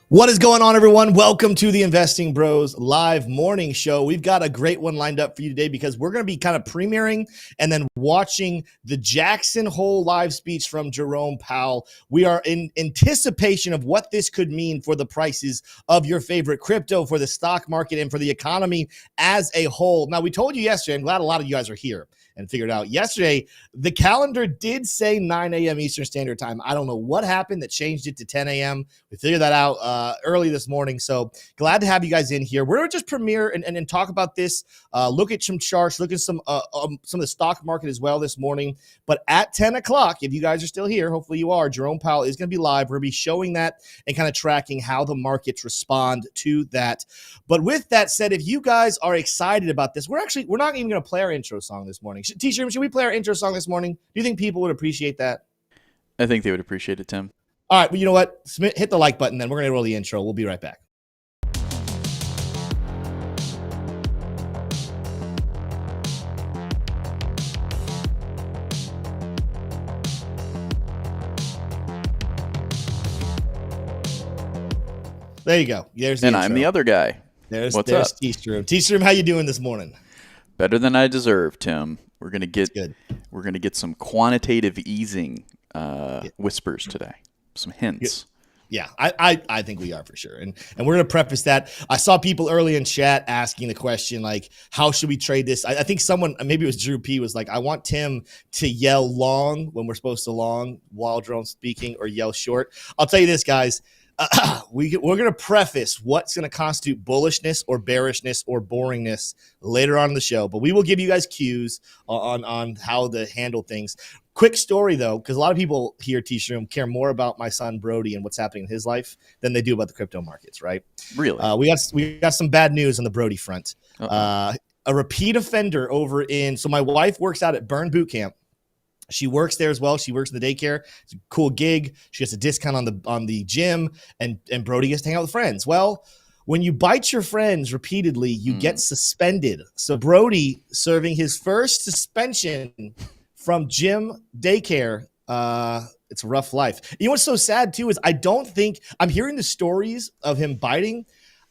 What is going on, everyone? Welcome to the Investing Bros live morning show. We've got a great one lined up for you today because we're going to be kind of premiering and then watching the Jackson Hole live speech from Jerome Powell. We are in anticipation of what this could mean for the prices of your favorite crypto, for the stock market, and for the economy as a whole. Now, we told you yesterday, I'm glad a lot of you guys are here and figured out yesterday, the calendar did say 9 a.m. Eastern Standard Time. I don't know what happened that changed it to 10 a.m. We figured that out early this morning. So glad to have you guys in here. We're going to just premiere and talk about this, look at some charts, look at some of the stock market as well this morning. But at 10 o'clock, if you guys are still here, hopefully you are, Jerome Powell is going to be live. We're going to be showing that and kind of tracking how the markets respond to that. But with that said, if you guys are excited about this, we're not even going to play our intro song this morning. T-Shirt, should we play our intro song this morning? Do you think people would appreciate that? I think they would appreciate it, Tim. All right, well, you know what? Hit the like button then. We're going to roll the intro. We'll be right back. There you go. There's the and intro. I'm the other guy. There's What's up? T-Stream. T-Stream, how you doing this morning? Better than I deserve, Tim. We're gonna get some quantitative easing whispers today. Some hints. Yeah, I think we are for sure. And we're going to preface that. I saw people early in chat asking the question, like, how should we trade this? I think someone, maybe it was Drew P, was like, I want Tim to yell long when we're supposed to long while Jerome's speaking, or yell short. I'll tell you this, guys. We're going to preface what's going to constitute bullishness or bearishness or boringness later on in the show. But we will give you guys cues on how to handle things. Quick story, though, because a lot of people here, T-Shroom, care more about my son Brody and what's happening in his life than they do about the crypto markets, right? Really? We got some bad news on the Brody front. A repeat offender over in – so my wife works out at Burn Boot Camp. She works there as well. She works in the daycare. It's a cool gig. She gets a discount on the gym, and Brody gets to hang out with friends. Well, when you bite your friends repeatedly, you get suspended. So Brody, serving his first suspension from gym daycare, it's a rough life. You know what's so sad too is I'm hearing the stories of him biting.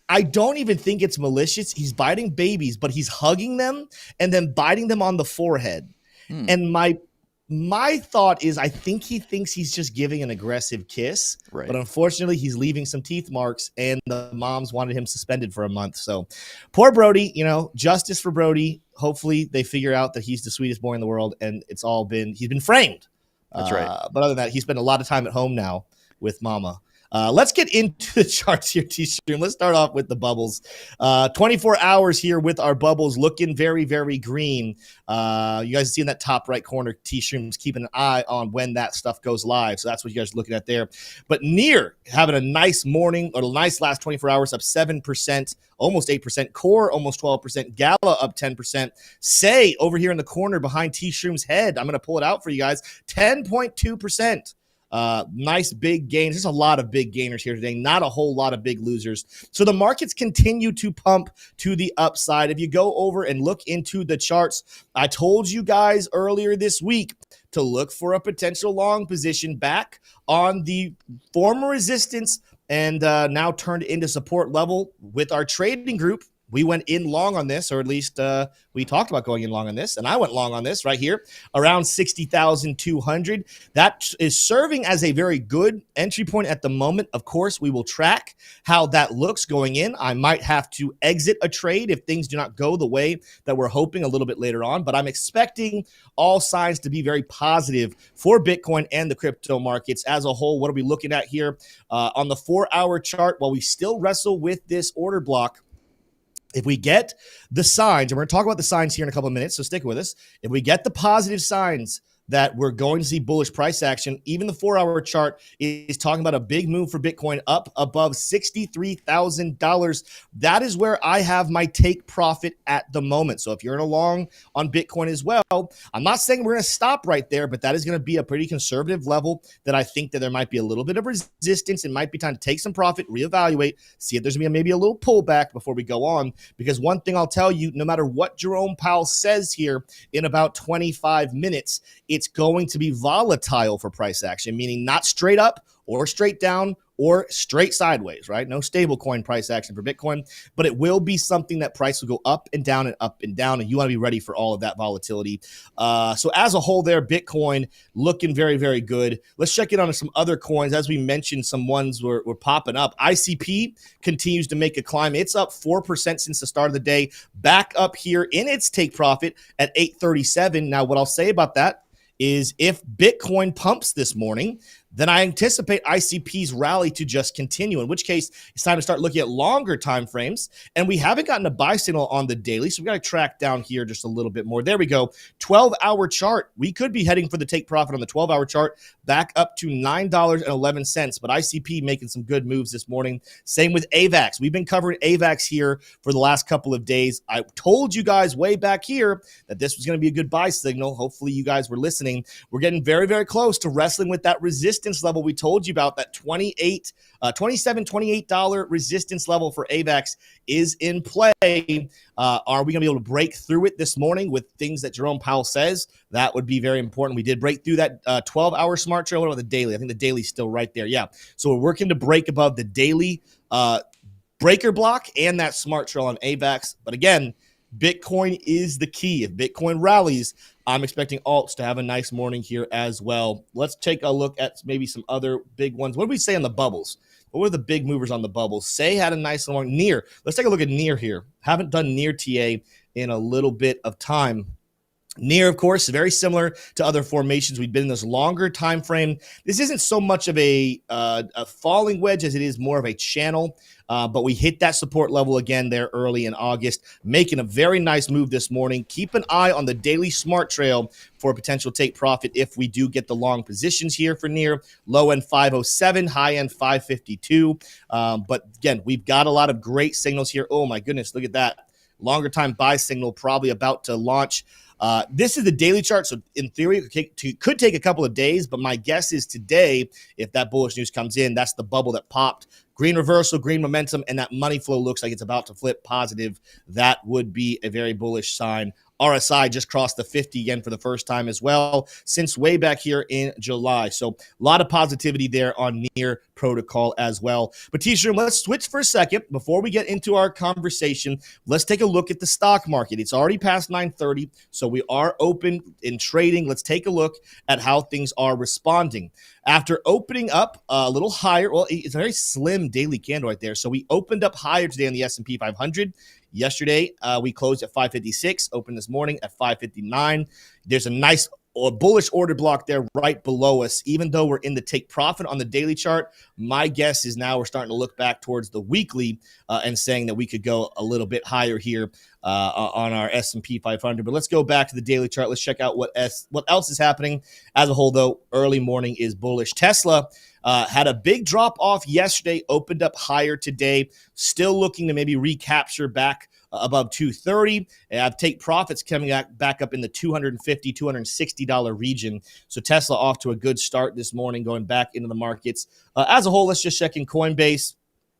I don't even think it's malicious. He's biting babies, but he's hugging them and then biting them on the forehead. And my thought is I think he thinks he's just giving an aggressive kiss, right? But unfortunately, he's leaving some teeth marks, and the moms wanted him suspended for a month. So poor Brody, justice for Brody. Hopefully they figure out that he's the sweetest boy in the world, and he's been framed. That's right. But other than that, he spent a lot of time at home now with mama. Let's get into the charts here, T-Stream. Let's start off with the bubbles. 24 hours here with our bubbles looking very, very green. You guys see in that top right corner, T-Stream's keeping an eye on when that stuff goes live. So that's what you guys are looking at there. But Near having a nice morning, or a nice last 24 hours, up 7%, almost 8%. Core, almost 12%. Gala, up 10%. Say, over here in the corner behind T-Stream's head, I'm going to pull it out for you guys, 10.2%. Nice big gains. There's a lot of big gainers here today, not a whole lot of big losers. So the markets continue to pump to the upside. If you go over and look into the charts, I told you guys earlier this week to look for a potential long position back on the former resistance and now turned into support level with our trading group. We went in long on this, or at least we talked about going in long on this, and I went long on this right here, around 60,200. That is serving as a very good entry point at the moment. Of course, we will track how that looks going in. I might have to exit a trade if things do not go the way that we're hoping a little bit later on, but I'm expecting all signs to be very positive for Bitcoin and the crypto markets as a whole. What are we looking at here on the 4-hour chart while we still wrestle with this order block? If we get the signs, and we're going to talk about the signs here in a couple of minutes, so stick with us. If we get the positive signs that we're going to see bullish price action, even the 4-hour chart is talking about a big move for Bitcoin up above $63,000. That is where I have my take profit at the moment. So if you're in a long on Bitcoin as well, I'm not saying we're going to stop right there, but that is going to be a pretty conservative level that I think that there might be a little bit of resistance. It might be time to take some profit, reevaluate, see if there's going to be maybe a little pullback before we go on. Because one thing I'll tell you, no matter what Jerome Powell says here in about 25 minutes, it's going to be volatile for price action, meaning not straight up or straight down or straight sideways, right? No stable coin price action for Bitcoin, but it will be something that price will go up and down and up and down, and you want to be ready for all of that volatility. So as a whole there, Bitcoin looking very, very good. Let's check in on some other coins. As we mentioned, some ones were popping up. ICP continues to make a climb. It's up 4% since the start of the day, back up here in its take profit at 837. Now, what I'll say about that is if Bitcoin pumps this morning, then I anticipate ICP's rally to just continue, in which case it's time to start looking at longer time frames. And we haven't gotten a buy signal on the daily, so we got to track down here just a little bit more. There we go. 12-hour chart. We could be heading for the take profit on the 12-hour chart, back up to $9.11. But ICP making some good moves this morning. Same with AVAX. We've been covering AVAX here for the last couple of days. I told you guys way back here that this was going to be a good buy signal. Hopefully you guys were listening. We're getting very, very close to wrestling with that resistance level we told you about. That $27, $28 resistance level for AVAX is in play. Are we going to be able to break through it this morning with things that Jerome Powell says? That would be very important. We did break through that 12-hour smart trail. What about the daily? I think the daily's still right there. Yeah. So we're working to break above the daily breaker block and that smart trail on AVAX. But again, Bitcoin is the key. If Bitcoin rallies, I'm expecting alts to have a nice morning here as well. Let's take a look at maybe some other big ones. What did we say on the bubbles? What were the big movers on the bubbles? Say had a nice long near. Let's take a look at near here. Haven't done near TA in a little bit of time. Near, of course, very similar to other formations. We've been in this longer time frame. This isn't so much of a falling wedge as it is more of a channel, but we hit that support level again there early in August, making a very nice move this morning. Keep an eye on the daily smart trail for a potential take profit if we do get the long positions here for near. Low end 507, high end 552. But again, we've got a lot of great signals here. Oh my goodness, look at that. Longer time buy signal probably about to launch. This is the daily chart, so in theory, it could take a couple of days, but my guess is today, if that bullish news comes in, that's the bubble that popped. Green reversal, green momentum, and that money flow looks like it's about to flip positive. That would be a very bullish sign. RSI just crossed the 50 again for the first time as well since way back here in July. So a lot of positivity there on near protocol as well. But T-Shroom, let's switch for a second. Before we get into our conversation, let's take a look at the stock market. It's already past 9:30, so we are open in trading. Let's take a look at how things are responding. After opening up a little higher, well, it's a very slim daily candle right there. So we opened up higher today on the S&P 500. Yesterday, we closed at 556, opened this morning at 559. There's a nice bullish order block there right below us. Even though we're in the take profit on the daily chart, my guess is now we're starting to look back towards the weekly and saying that we could go a little bit higher here on our S&P 500. But let's go back to the daily chart. Let's check out what else is happening. As a whole, though, early morning is bullish. Tesla had a big drop off yesterday, opened up higher today, still looking to maybe recapture back above 230. And take profits coming back up in the $250, $260 region. So Tesla off to a good start this morning, going back into the markets. As a whole, let's just check in Coinbase.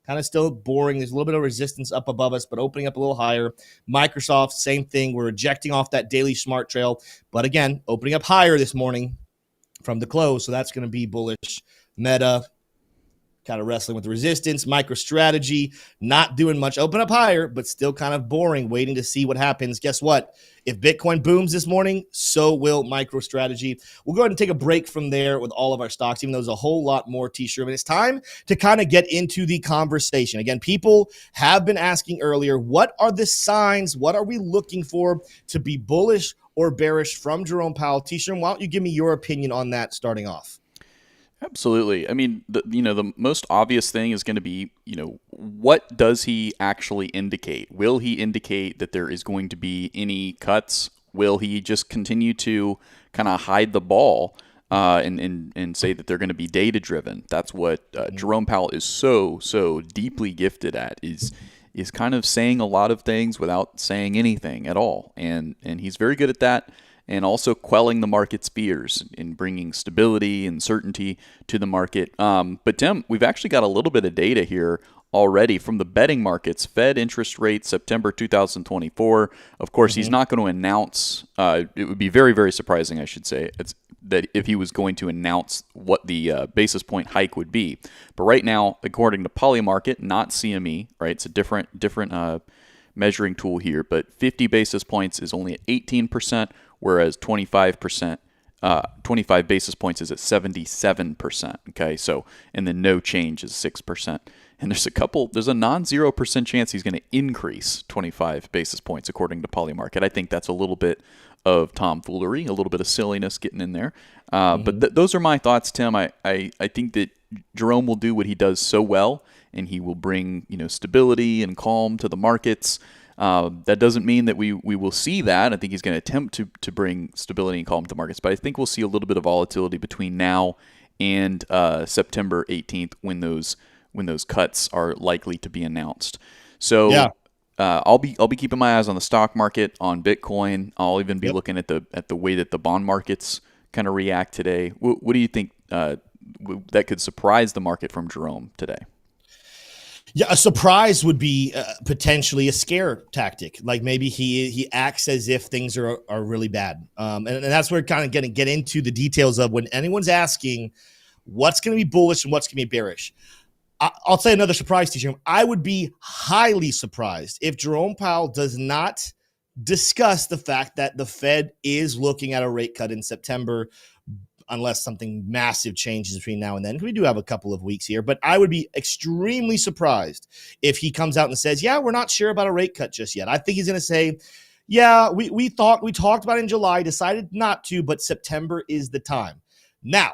Kind of still boring. There's a little bit of resistance up above us, but opening up a little higher. Microsoft, same thing. We're ejecting off that daily smart trail, but again, opening up higher this morning from the close. So that's going to be bullish. Meta, kind of wrestling with the resistance. MicroStrategy, not doing much. Open up higher, but still kind of boring, waiting to see what happens. Guess what? If Bitcoin booms this morning, so will MicroStrategy. We'll go ahead and take a break from there with all of our stocks, even though there's a whole lot more T-shirt. And it's time to kind of get into the conversation. Again, people have been asking earlier, what are the signs? What are we looking for to be bullish or bearish from Jerome Powell? T-shirt, why don't you give me your opinion on that starting off? Absolutely. I mean, the most obvious thing is going to be, what does he actually indicate? Will he indicate that there is going to be any cuts? Will he just continue to kind of hide the ball and say that they're going to be data driven? That's what Jerome Powell is so deeply gifted at, is kind of saying a lot of things without saying anything at all. And he's very good at that. And also quelling the market's fears and bringing stability and certainty to the market. But Tim, we've actually got a little bit of data here already from the betting markets. Fed interest rate September 2024. Of course, he's not going to announce. It would be very, very surprising, I should say, that if he was going to announce what the basis point hike would be. But right now, according to Polymarket, not CME, right? It's a different measuring tool here, but 50 basis points is only at 18%, whereas 25 basis points is at 77%. Okay, so and then no change is 6%. And there's a non-0% chance he's going to increase 25 basis points according to Polymarket. I think that's a little bit of tomfoolery, a little bit of silliness getting in there. But those are my thoughts, Tim. I think that Jerome will do what he does so well, and he will bring stability and calm to the markets. That doesn't mean that we will see that. I think he's going to attempt to bring stability and calm to the markets, but I think we'll see a little bit of volatility between now and September 18th when those cuts are likely to be announced. So yeah. I'll be keeping my eyes on the stock market, on Bitcoin. I'll even be looking at the way that the bond markets kind of react today. What do you think that could surprise the market from Jerome today? Yeah, a surprise would be potentially a scare tactic. Like maybe he acts as if things are really bad. And that's where we're kind of going to get into the details of when anyone's asking what's going to be bullish and what's going to be bearish. I'll say another surprise to you. I would be highly surprised if Jerome Powell does not discuss the fact that the Fed is looking at a rate cut in September, unless something massive changes between now and then. We do have a couple of weeks here, but I would be extremely surprised if he comes out and says, yeah, we're not sure about a rate cut just yet. I think he's going to say, yeah, we talked about it in July, decided not to, but September is the time. Now,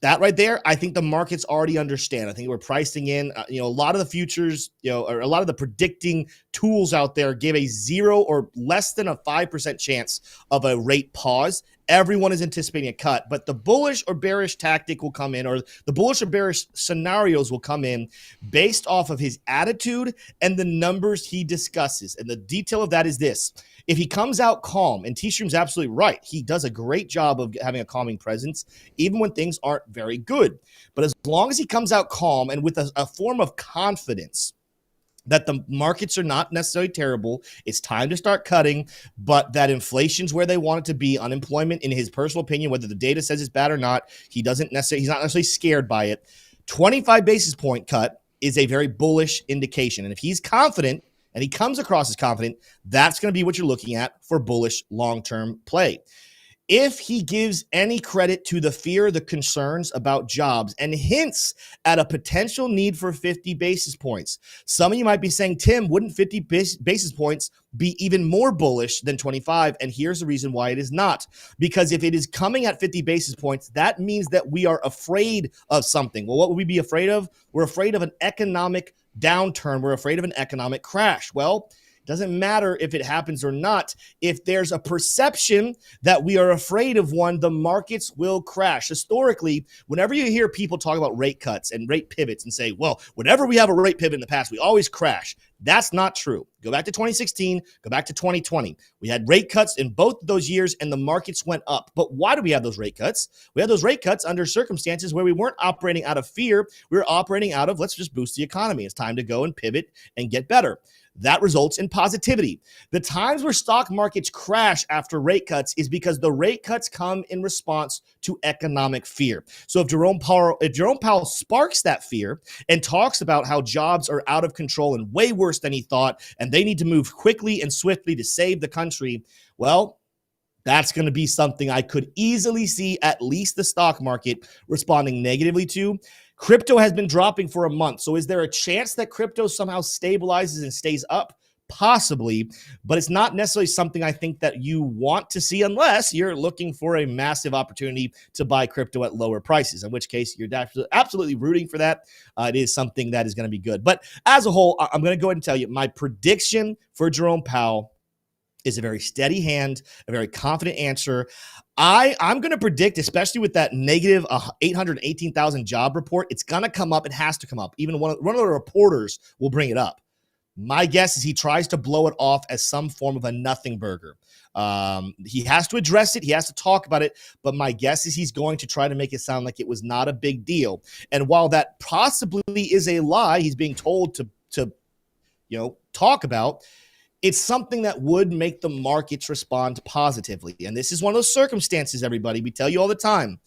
that right there, I think the markets already understand. I think we're pricing in, a lot of the futures, or a lot of the predicting tools out there give a 0 or less than a 5% chance of a rate pause. Everyone is anticipating a cut, but the bullish or bearish tactic will come in, or the bullish or bearish scenarios will come in based off of his attitude and the numbers he discusses. And the detail of that is this. If he comes out calm, and T-Stream's absolutely right, he does a great job of having a calming presence, even when things aren't very good. But as long as he comes out calm and with a form of confidence that the markets are not necessarily terrible, it's time to start cutting, but that inflation's where they want it to be, unemployment, in his personal opinion, whether the data says it's bad or not, he's not necessarily scared by it. 25 basis point cut is a very bullish indication. And if he's confident, and he comes across as confident, that's going to be what you're looking at for bullish long-term play. If he gives any credit to the fear, the concerns about jobs, and hints at a potential need for 50 basis points, some of you might be saying, Tim, wouldn't 50 basis points be even more bullish than 25? And here's the reason why it is not. Because if it is coming at 50 basis points, that means that we are afraid of something. Well, what would we be afraid of? We're afraid of an economic downturn. We're afraid of an economic crash. Well, it doesn't matter if it happens or not. If there's a perception that we are afraid of one, the markets will crash. Historically, whenever you hear people talk about rate cuts and rate pivots and say, well, whenever we have a rate pivot in the past, we always crash. That's not true. Go back to 2016, go back to 2020. We had rate cuts in both of those years and the markets went up. But why do we have those rate cuts? We had those rate cuts under circumstances where we weren't operating out of fear. We were operating out of, let's just boost the economy. It's time to go and pivot and get better. That results in positivity. The times where stock markets crash after rate cuts is because the rate cuts come in response to economic fear. So if Jerome Powell sparks that fear and talks about how jobs are out of control and way worse than he thought, and they need to move quickly and swiftly to save the country, well, that's going to be something I could easily see at least the stock market responding negatively to. Crypto has been dropping for a month. So is there a chance that crypto somehow stabilizes and stays up? Possibly, but it's not necessarily something I think that you want to see unless you're looking for a massive opportunity to buy crypto at lower prices, in which case you're absolutely rooting for that. It is something that is going to be good. But as a whole, I'm going to go ahead and tell you my prediction for Jerome Powell is a very steady hand, a very confident answer. I'm going to predict, especially with that negative 818,000 job report, it's going to come up. It has to come up. Even one of the reporters will bring it up. My guess is he tries to blow it off as some form of a nothing burger. He has to address it. He has to talk about it. But my guess is he's going to try to make it sound like it was not a big deal. And while that possibly is a lie, he's being told to talk about. It's something that would make the markets respond positively. And this is one of those circumstances, everybody. We tell you all the time.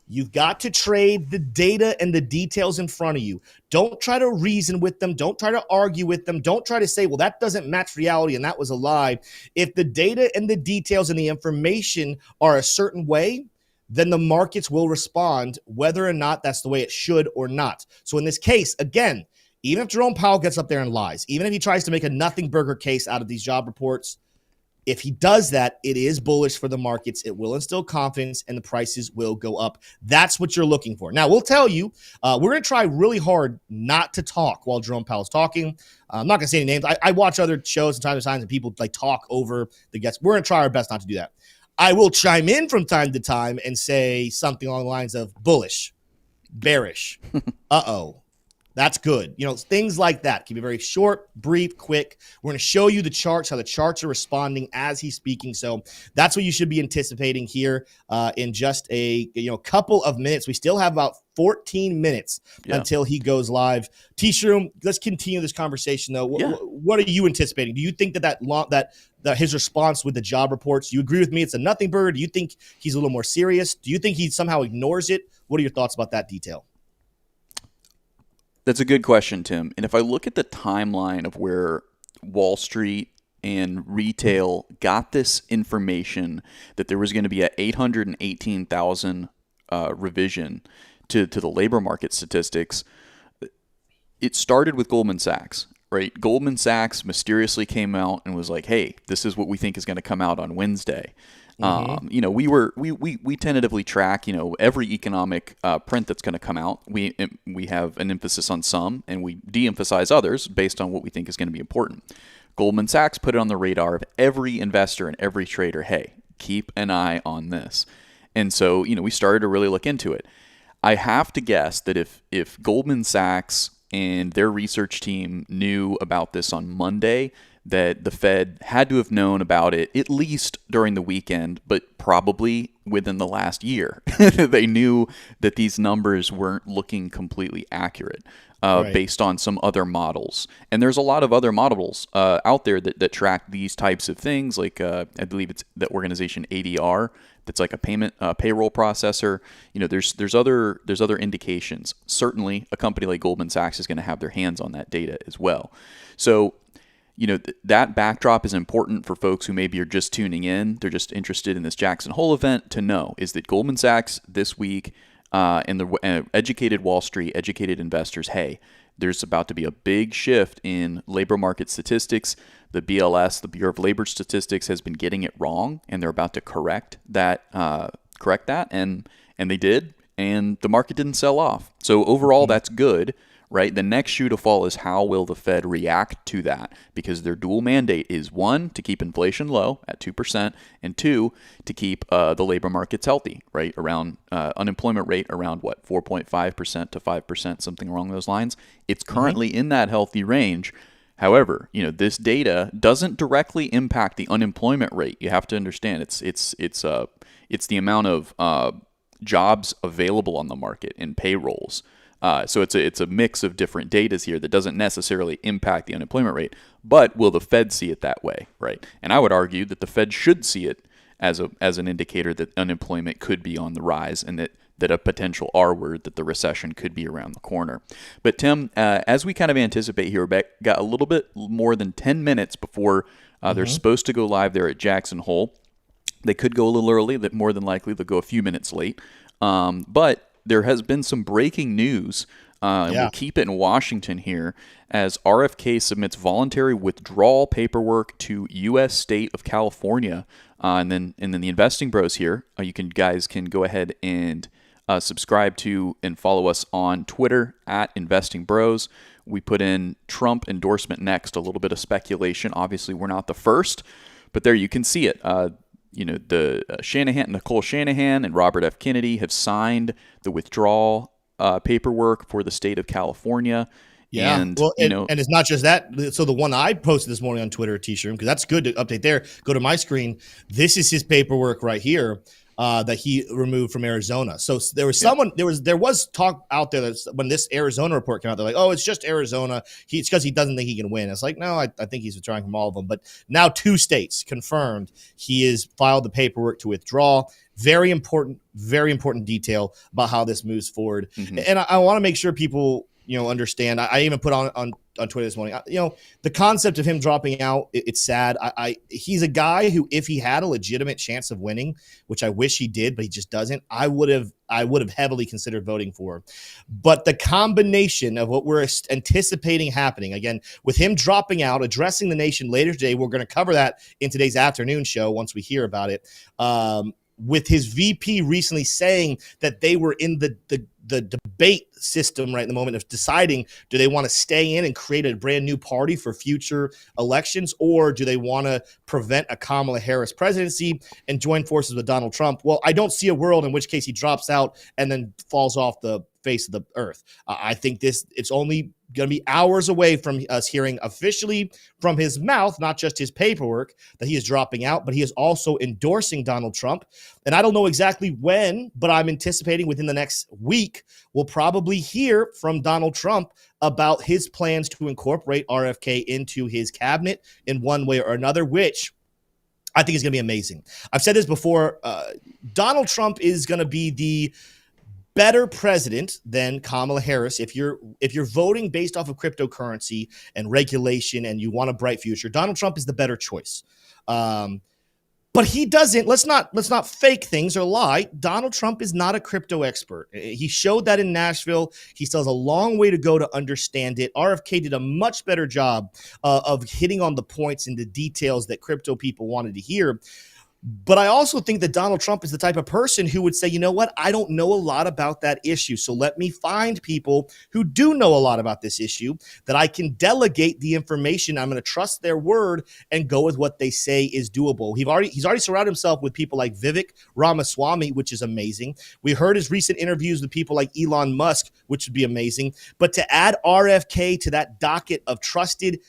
You've got to trade the data and the details in front of you. Don't try to reason with them. Don't try to argue with them. Don't try to say, well, that doesn't match reality and that was a lie. If the data and the details and the information are a certain way, then the markets will respond whether or not that's the way it should or not. So in this case, again, even if Jerome Powell gets up there and lies, even if he tries to make a nothing burger case out of these job reports, if he does that, it is bullish for the markets. It will instill confidence and the prices will go up. That's what you're looking for. Now, we'll tell you, we're going to try really hard not to talk while Jerome Powell's talking. I'm not going to say any names. I watch other shows from time to time and people like talk over the guests. We're going to try our best not to do that. I will chime in from time to time and say something along the lines of bullish, bearish, uh-oh. That's good. Things like that can be very short, brief, quick. We're going to show you the charts, how the charts are responding as he's speaking. So that's what you should be anticipating here in just a couple of minutes. We still have about 14 minutes until he goes live. T-Shroom, let's continue this conversation though. What are you anticipating? Do you think that his response with the job reports, do you agree with me? It's a nothing burger. Do you think he's a little more serious? Do you think he somehow ignores it? What are your thoughts about that detail? That's a good question, Tim. And if I look at the timeline of where Wall Street and retail got this information that there was going to be an 818,000 revision to the labor market statistics, it started with Goldman Sachs, right? Goldman Sachs mysteriously came out and was like, hey, this is what we think is going to come out on Wednesday. We tentatively track, every economic print that's going to come out. We have an emphasis on some and we de-emphasize others based on what we think is going to be important. Goldman Sachs put it on the radar of every investor and every trader. Hey, keep an eye on this. And so, we started to really look into it. I have to guess that if Goldman Sachs and their research team knew about this on Monday, that the Fed had to have known about it at least during the weekend, but probably within the last year. They knew that these numbers weren't looking completely accurate based on some other models. And there's a lot of other models out there that track these types of things, like I believe it's the organization ADR, that's like a payroll processor. There's other indications. Certainly, a company like Goldman Sachs is going to have their hands on that data as well. So, that backdrop is important for folks who maybe are just tuning in. They're just interested in this Jackson Hole event to know is that Goldman Sachs this week and the educated Wall Street, educated investors, hey, there's about to be a big shift in labor market statistics. The BLS, the Bureau of Labor Statistics, has been getting it wrong, and they're about to correct that, and they did, and the market didn't sell off. So overall, that's good. Right. The next shoe to fall is how will the Fed react to that? Because their dual mandate is, one, to keep inflation low at 2%, and two, to keep the labor markets healthy, right? Around unemployment rate around 4.5% to 5%, something along those lines. It's currently in that healthy range. However, this data doesn't directly impact the unemployment rate. You have to understand it's the amount of jobs available on the market in payrolls. So it's a mix of different data here that doesn't necessarily impact the unemployment rate, but will the Fed see it that way, right? And I would argue that the Fed should see it as an indicator that unemployment could be on the rise and that a potential R word, that the recession could be around the corner. But Tim, as we kind of anticipate here, we've got a little bit more than 10 minutes before they're supposed to go live there at Jackson Hole. They could go a little early, that more than likely they'll go a few minutes late. But there has been some breaking news, and we'll keep it in Washington here, as RFK submits voluntary withdrawal paperwork to U.S. state of California. And then the Investing Bros here, you guys can go ahead and subscribe to and follow us on Twitter at Investing Bros. We put in Trump endorsement next, a little bit of speculation. Obviously, we're not the first, but there you can see it. Nicole Shanahan and Robert F. Kennedy have signed the withdrawal paperwork for the state of California. Yeah. And, Well, and it's not just that. So the one I posted this morning on Twitter, T-Shirt, because that's good to update there. Go to my screen. This is his paperwork right here that he removed from Arizona. So there was there was talk out there that when this Arizona report came out, they're like, oh, it's just Arizona. It's because he doesn't think he can win. It's like, no, I think he's withdrawing from all of them. But now 2 states confirmed he has filed the paperwork to withdraw. Very important detail about how this moves forward. Mm-hmm. And I want to make sure people understand. I even put on Twitter this morning, the concept of him dropping out, it's sad. He's a guy who, if he had a legitimate chance of winning, which I wish he did, but he just doesn't, I would have heavily considered voting for. But the combination of what we're anticipating happening, again, with him dropping out, addressing the nation later today, we're going to cover that in today's afternoon show once we hear about it. With his VP recently saying that they were in the debate system right in the moment of deciding, do they want to stay in and create a brand new party for future elections, or do they want to prevent a Kamala Harris presidency and join forces with Donald Trump? Well, I don't see a world in which case he drops out and then falls off the face of the earth. I think it's only going to be hours away from us hearing officially from his mouth, not just his paperwork, that he is dropping out, but he is also endorsing Donald Trump. And I don't know exactly when, but I'm anticipating within the next week, we'll probably hear from Donald Trump about his plans to incorporate RFK into his cabinet in one way or another, which I think is going to be amazing. I've said this before. Donald Trump is going to be the better president than Kamala Harris. If you're voting based off of cryptocurrency and regulation and you want a bright future, Donald Trump is the better choice. But he doesn't. Let's not fake things or lie. Donald Trump is not a crypto expert. He showed that in Nashville. He still has a long way to go to understand it. RFK did a much better job of hitting on the points and the details that crypto people wanted to hear. But I also think that Donald Trump is the type of person who would say, you know what, I don't know a lot about that issue. So let me find people who do know a lot about this issue that I can delegate the information. I'm going to trust their word and go with what they say is doable. He's already surrounded himself with people like Vivek Ramaswamy, which is amazing. We heard his recent interviews with people like Elon Musk, which would be amazing. But to add RFK to that docket of trusted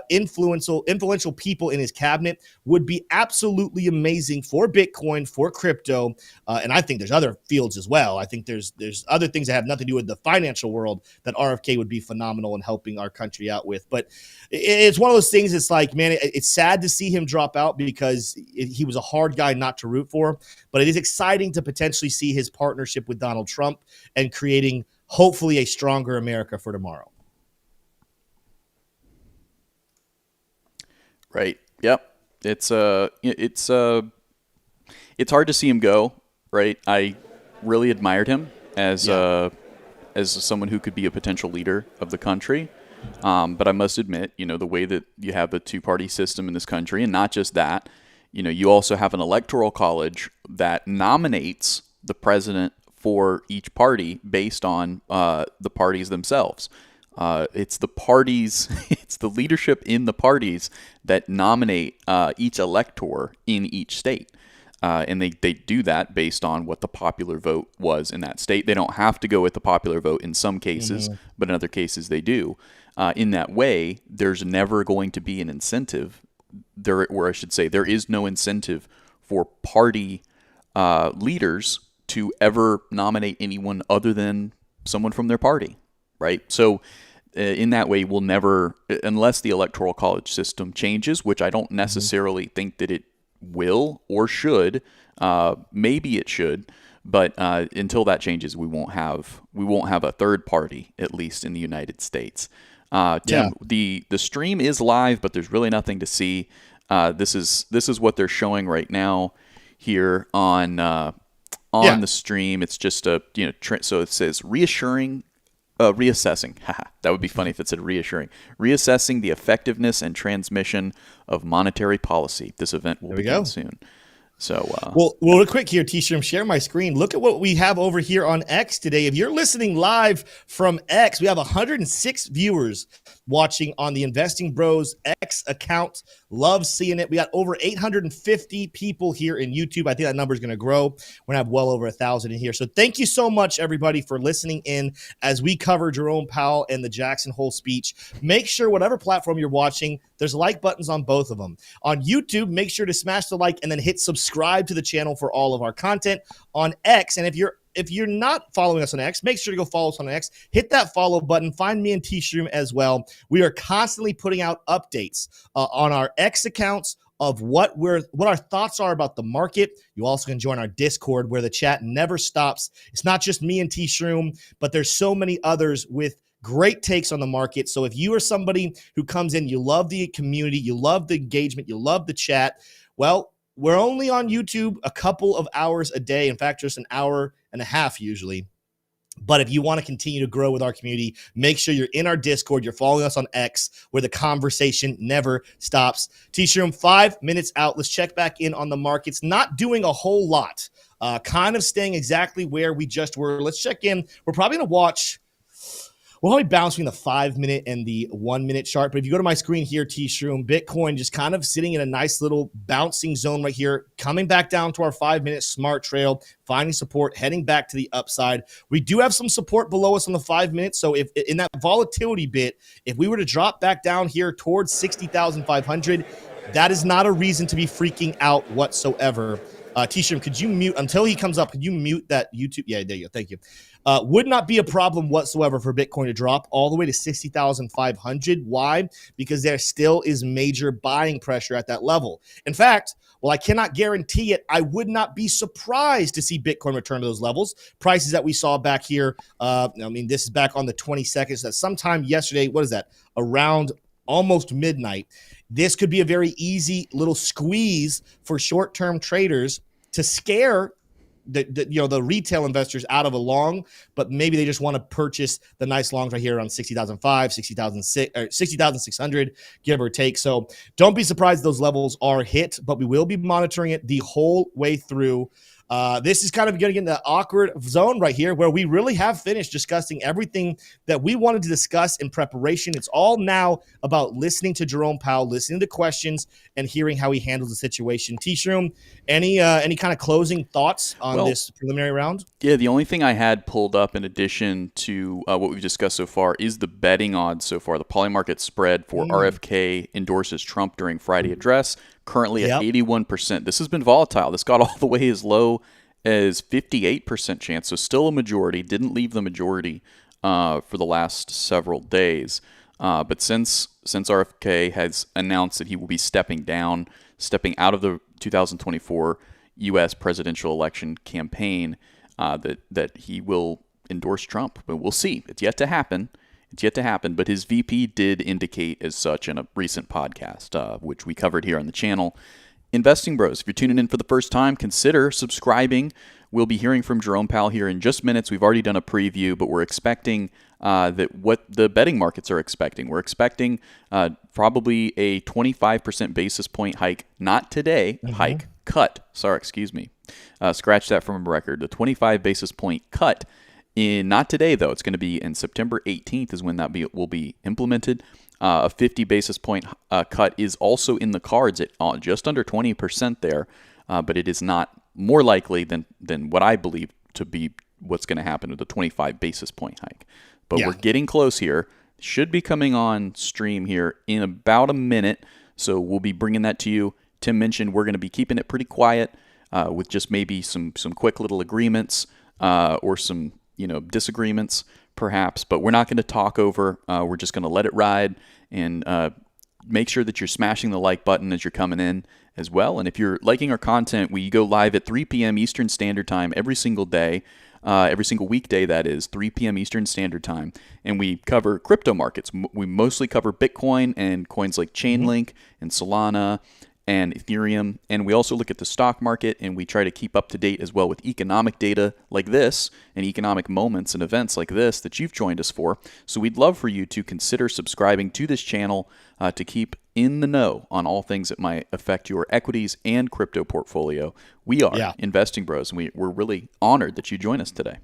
influential people in his cabinet would be absolutely amazing for Bitcoin, for crypto, and I think there's other fields as well. I think there's other things that have nothing to do with the financial world that RFK would be phenomenal in helping our country out with. But it's one of those things. It's like, man, it's sad to see him drop out because he was a hard guy not to root for. But it is exciting to potentially see his partnership with Donald Trump and creating hopefully a stronger America for tomorrow. Right. Yep. It's hard to see him go. Right. I really admired him as someone who could be a potential leader of the country. But I must admit, the way that you have a 2-party system in this country, and not just that, you also have an electoral college that nominates the president for each party based on the parties themselves. It's the parties, it's the leadership in the parties that nominate each elector in each state. And they do that based on what the popular vote was in that state. They don't have to go with the popular vote in some cases, but in other cases they do. In that way, there's never going to be an incentive, there is no incentive for party leaders to ever nominate anyone other than someone from their party, right? So in that way, we'll never, unless the electoral college system changes, which I don't necessarily think that it will or should. Maybe it should, but until that changes, we won't have a third party, at least in the United States. Tim, the stream is live, but there's really nothing to see. This is what they're showing right now here on the stream. It's just so it says reassessing. That would be funny if it said reassuring. Reassessing the effectiveness and transmission of monetary policy. This event will begin soon. So, well, real quick here, T-Shroom, share my screen. Look at what we have over here on X today. If you're listening live from X, we have 106 viewers watching on the Investing Bros X account. Love seeing it. We got over 850 people here in YouTube. I think that number is going to grow. We're going to have well over 1,000 in here. So thank you so much, everybody, for listening in as we cover Jerome Powell and the Jackson Hole speech. Make sure whatever platform you're watching, there's like buttons on both of them. On YouTube, make sure to smash the like and then hit subscribe to the channel for all of our content. On X, and if you're not following us on X, make sure to go follow us on X. Hit that follow button. Find me and T-Shroom as well. We are constantly putting out updates on our X accounts of what our thoughts are about the market. You also can join our Discord where the chat never stops. It's not just me and T-Shroom, but there's so many others with great takes on the market. So if you are somebody who comes in, you love the community, you love the engagement, you love the chat, well, we're only on YouTube a couple of hours a day. In fact, just an hour and a half usually. But if you want to continue to grow with our community, make sure you're in our Discord. You're following us on X, where the conversation never stops. T-Shroom, 5 minutes out. Let's check back in on the markets. Not doing a whole lot. Kind of staying exactly where we just were. Let's check in. We're probably going to watch. We'll probably bounce between the 5 minute and the 1 minute chart. But if you go to my screen here, T-Shroom, Bitcoin just kind of sitting in a nice little bouncing zone right here, coming back down to our 5 minute smart trail, finding support, heading back to the upside. We do have some support below us on the 5 minutes. So if in that volatility bit, if we were to drop back down here towards 60,500, that is not a reason to be freaking out whatsoever. T-Shroom, could you mute until he comes up? Could you mute that YouTube? Yeah, there you go. Thank you. Would not be a problem whatsoever for Bitcoin to drop all the way to 60,500. Why? Because there still is major buying pressure at that level. In fact, while I cannot guarantee it, I would not be surprised to see Bitcoin return to those levels. Prices that we saw back here, this is back on the 22nd. So that's sometime yesterday. What is that? Around almost midnight. This could be a very easy little squeeze for short-term traders to scare the retail investors out of a long, but maybe they just want to purchase the nice longs right here around 60,500, 60,600, give or take. So don't be surprised those levels are hit, but we will be monitoring it the whole way through. This is kind of getting in the awkward zone right here where we really have finished discussing everything that we wanted to discuss in preparation. It's all now about listening to Jerome Powell, listening to questions, and hearing how he handles the situation. T-Shroom, any kind of closing thoughts on this preliminary round? Yeah, the only thing I had pulled up in addition to what we've discussed so far is the betting odds so far. The polymarket spread for RFK endorses Trump during Friday address, currently at 81%. This has been volatile. This got all the way as low as 58% chance, so still a majority. Didn't leave the majority for the last several days. But since RFK has announced that he will be stepping out of the 2024 U.S. presidential election campaign, that he will endorse Trump. But we'll see. It's yet to happen. But his VP did indicate as such in a recent podcast, which we covered here on the channel. Investing Bros, if you're tuning in for the first time, consider subscribing. We'll be hearing from Jerome Powell here in just minutes. We've already done a preview, but we're expecting that what the betting markets are expecting. We're expecting probably a 25% basis point hike, not today, scratch that from a record. The 25 basis point cut, not today though. It's going to be in September 18th is when that will be implemented. A 50 basis point cut is also in the cards at just under 20% there, but it is not more likely than what I believe to be what's going to happen with the 25 basis point hike. But we're getting close here. Should be coming on stream here in about a minute, so we'll be bringing that to you. Tim mentioned we're going to be keeping it pretty quiet with just maybe some quick little agreements or some disagreements perhaps, but we're not going to talk over. We're just going to let it ride and make sure that you're smashing the like button as you're coming in as well. And if you're liking our content, we go live at 3 p.m. Eastern Standard Time every single day, every single weekday, that is 3 p.m. Eastern Standard Time. And we cover crypto markets. We mostly cover Bitcoin and coins like Chainlink and Solana and Ethereum. And we also look at the stock market, and we try to keep up to date as well with economic data like this and economic moments and events like this that you've joined us for. So we'd love for you to consider subscribing to this channel to keep in the know on all things that might affect your equities and crypto portfolio. We are Investing Bros, and we're really honored that you join us today.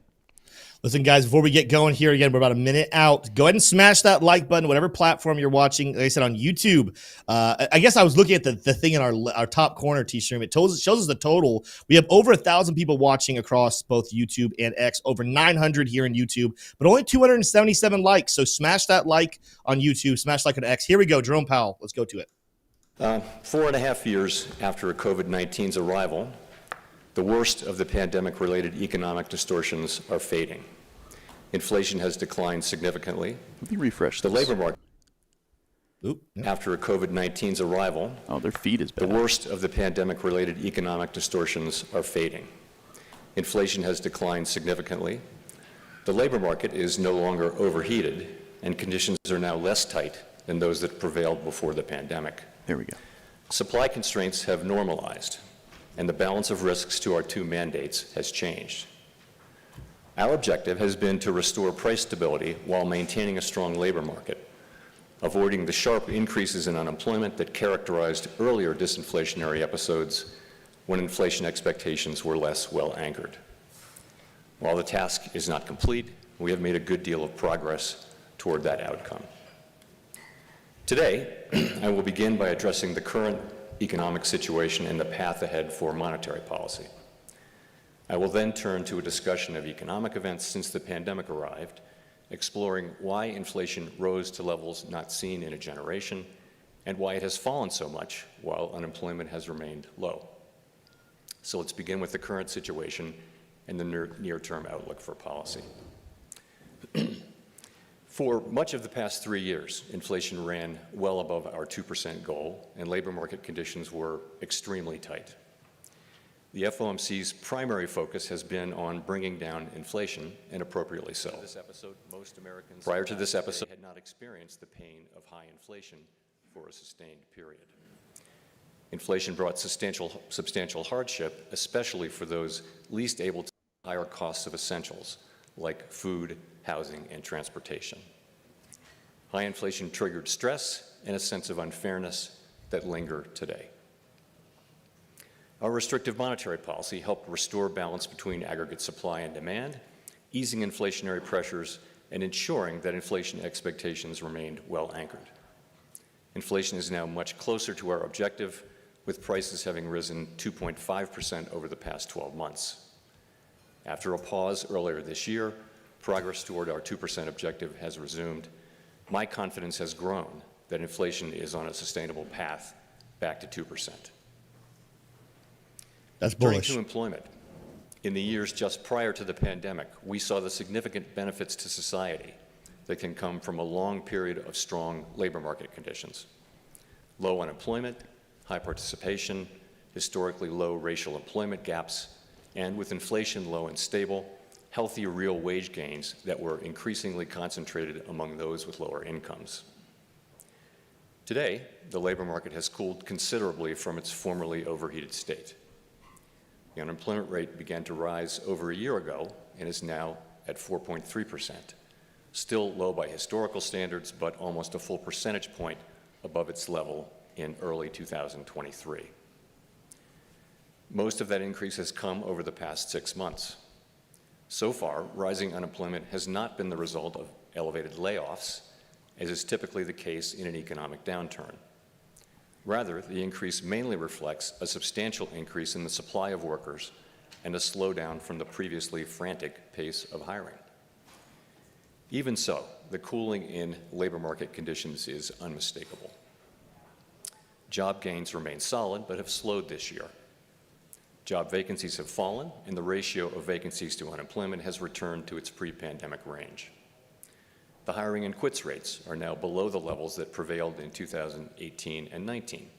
Listen, guys, before we get going here, again, we're about a minute out. Go ahead and smash that like button, whatever platform you're watching. Like I said, on YouTube. I guess I was looking at the thing in our top corner, T-Stream. It shows us the total. We have over 1,000 people watching across both YouTube and X, over 900 here in YouTube, but only 277 likes. So smash that like on YouTube, smash like on X. Here we go, Jerome Powell. Let's go to it. 4.5 years after COVID-19's arrival, the worst of the pandemic-related economic distortions are fading. Inflation has declined significantly. Let me refresh the this. labor market. After COVID-19's arrival, their feed is bad. The worst of the pandemic-related economic distortions are fading. Inflation has declined significantly. The labor market is no longer overheated, and conditions are now less tight than those that prevailed before the pandemic. There we go. Supply constraints have normalized, and the balance of risks to our two mandates has changed. Our objective has been to restore price stability while maintaining a strong labor market, avoiding the sharp increases in unemployment that characterized earlier disinflationary episodes when inflation expectations were less well anchored. While the task is not complete, we have made a good deal of progress toward that outcome. Today, I will begin by addressing the current economic situation and the path ahead for monetary policy. I will then turn to a discussion of economic events since the pandemic arrived, exploring why inflation rose to levels not seen in a generation and why it has fallen so much while unemployment has remained low. So let's begin with the current situation and the near-term outlook for policy. For much of the past 3 years, inflation ran well above our 2% goal, and labor market conditions were extremely tight. The FOMC's primary focus has been on bringing down inflation, and appropriately so. Most Americans prior to this episode had not experienced the pain of high inflation for a sustained period. Inflation brought substantial hardship, especially for those least able to pay higher costs of essentials like food, housing, and transportation. High inflation triggered stress and a sense of unfairness that linger today. Our restrictive monetary policy helped restore balance between aggregate supply and demand, easing inflationary pressures and ensuring that inflation expectations remained well anchored. Inflation is now much closer to our objective, with prices having risen 2.5% over the past 12 months. After a pause earlier this year, progress toward our 2% objective has resumed. My confidence has grown that inflation is on a sustainable path back to 2%. That's bullish. Turning to employment, in the years just prior to the pandemic, we saw the significant benefits to society that can come from a long period of strong labor market conditions. Low unemployment, high participation, historically low racial employment gaps, and with inflation low and stable, healthy real wage gains that were increasingly concentrated among those with lower incomes. Today, the labor market has cooled considerably from its formerly overheated state. The unemployment rate began to rise over a year ago and is now at 4.3%, still low by historical standards, but almost a full percentage point above its level in early 2023. Most of that increase has come over the past 6 months. So far, rising unemployment has not been the result of elevated layoffs, as is typically the case in an economic downturn. Rather, the increase mainly reflects a substantial increase in the supply of workers and a slowdown from the previously frantic pace of hiring. Even so, the cooling in labor market conditions is unmistakable. Job gains remain solid, but have slowed this year. Job vacancies have fallen, and the ratio of vacancies to unemployment has returned to its pre-pandemic range. The hiring and quits rates are now below the levels that prevailed in 2018 and 19.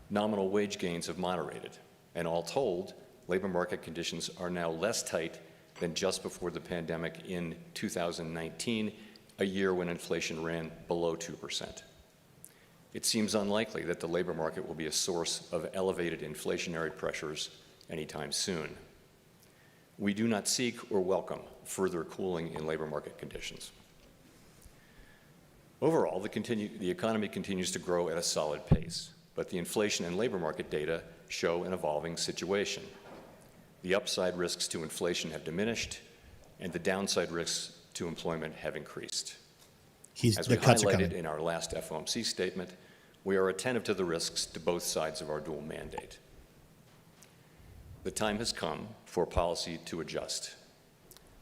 Nominal wage gains have moderated, and all told, labor market conditions are now less tight than just before the pandemic in 2019, a year when inflation ran below 2%. it seems unlikely that the labor market will be a source of elevated inflationary pressures anytime soon. We do not seek or welcome further cooling in labor market conditions. Overall, the economy continues to grow at a solid pace, but the inflation and labor market data show an evolving situation. The upside risks to inflation have diminished, and the downside risks to employment have increased. As we highlighted in our last FOMC statement, we are attentive to the risks to both sides of our dual mandate. The time has come for policy to adjust.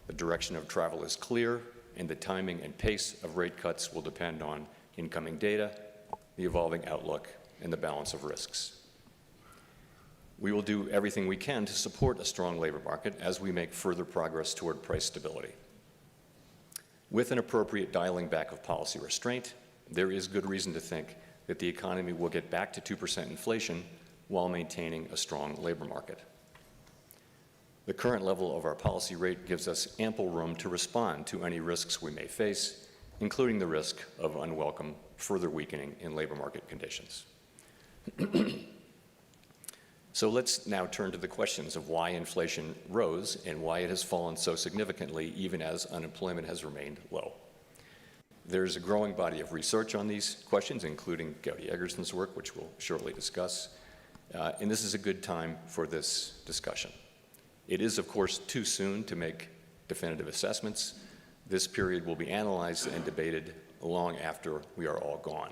The direction of travel is clear, and the timing and pace of rate cuts will depend on incoming data, the evolving outlook, and the balance of risks. We will do everything we can to support a strong labor market as we make further progress toward price stability. With an appropriate dialing back of policy restraint, there is good reason to think that the economy will get back to 2% inflation while maintaining a strong labor market. The current level of our policy rate gives us ample room to respond to any risks we may face, including the risk of unwelcome further weakening in labor market conditions. So let's now turn to the questions of why inflation rose and why it has fallen so significantly even as unemployment has remained low. There's a growing body of research on these questions, including Gowdy Eggerson's work, which we'll shortly discuss, and this is a good time for this discussion. It is, of course, too soon to make definitive assessments. This period will be analyzed and debated long after we are all gone.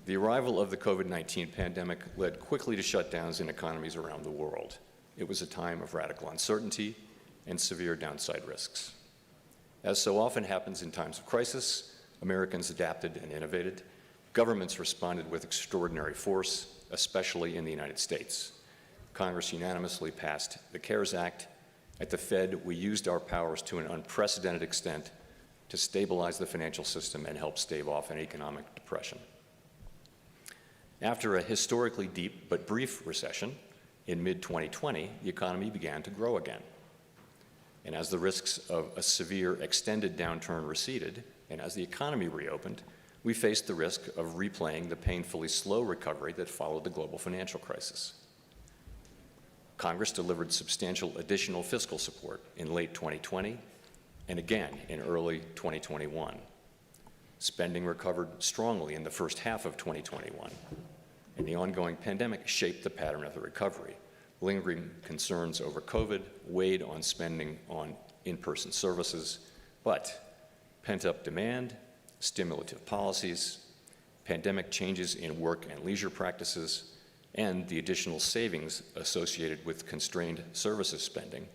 The arrival of the COVID-19 pandemic led quickly to shutdowns in economies around the world. It was a time of radical uncertainty and severe downside risks. As so often happens in times of crisis, Americans adapted and innovated. Governments responded with extraordinary force, especially in the United States. Congress unanimously passed the CARES Act. At the Fed, we used our powers to an unprecedented extent to stabilize the financial system and help stave off an economic depression. After a historically deep but brief recession, in mid-2020, the economy began to grow again. And as the risks of a severe extended downturn receded, and as the economy reopened, we faced the risk of replaying the painfully slow recovery that followed the global financial crisis. Congress delivered substantial additional fiscal support in late 2020 and again in early 2021. Spending recovered strongly in the first half of 2021, and the ongoing pandemic shaped the pattern of the recovery. Lingering concerns over COVID weighed on spending on in-person services, but pent-up demand, stimulative policies, pandemic changes in work and leisure practices, and the additional savings associated with constrained services spending